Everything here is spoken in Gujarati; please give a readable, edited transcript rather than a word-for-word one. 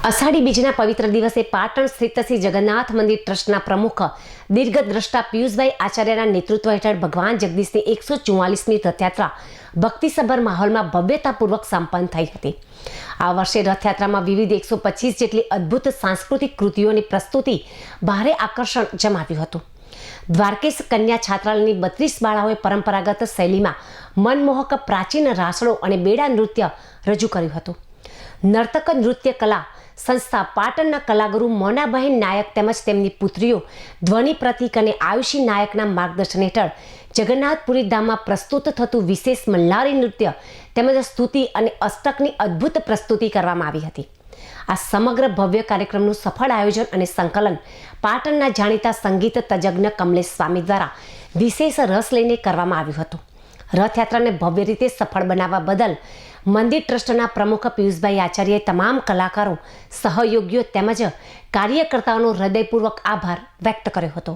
અષાઢી બીજના પવિત્ર દિવસે પાટણ સ્થિત શ્રી જગન્નાથ મંદિર ટ્રસ્ટના પ્રમુખ દીર્ઘદ્રષ્ટા પિયુષભાઈ આચાર્યના નેતૃત્વ હેઠળ ભગવાન જગદીશની 144મી રથયાત્રા ભક્તિસભર માહોલમાં ભવ્યતાપૂર્વક સંપન્ન થઈ હતી. આ વર્ષે રથયાત્રામાં વિવિધ 125 જેટલી અદ્ભુત સાંસ્કૃતિક કૃતિઓની પ્રસ્તુતિ ભારે આકર્ષણ જમાવ્યું હતું. દ્વારકેશ કન્યા છાત્રાલયની 32 બાળાઓએ પરંપરાગત શૈલીમાં મનમોહક પ્રાચીન રાસડો અને બેડા નૃત્ય રજૂ કર્યું હતું. નર્તક નૃત્ય કલા સંસ્થા પાટણના કલાગુરુ મોનાબહેન નાયક તેમજ તેમની પુત્રીઓ ધ્વનિ પ્રતીક અને આયુષી નાયકના માર્ગદર્શન હેઠળ જગન્નાથપુરી ધામમાં પ્રસ્તુત થતું વિશેષ મલ્હારી નૃત્ય તેમજ સ્તુતિ અને અષ્ટકની અદ્ભુત પ્રસ્તુતિ કરવામાં આવી હતી. આ સમગ્ર ભવ્ય કાર્યક્રમનું સફળ આયોજન અને સંકલન પાટણના જાણીતા સંગીત તજજ્ઞ કમલેશ સ્વામી દ્વારા વિશેષ રસ લઈને કરવામાં આવ્યું હતું. રથયાત્રાને ભવ્ય રીતે સફળ બનાવવા બદલ મંદિર ટ્રસ્ટના પ્રમુખ પિયુષભાઈ આચાર્યએ તમામ કલાકારો, સહયોગીઓ તેમજ કાર્યકર્તાઓનો હૃદયપૂર્વક આભાર વ્યક્ત કર્યો હતો.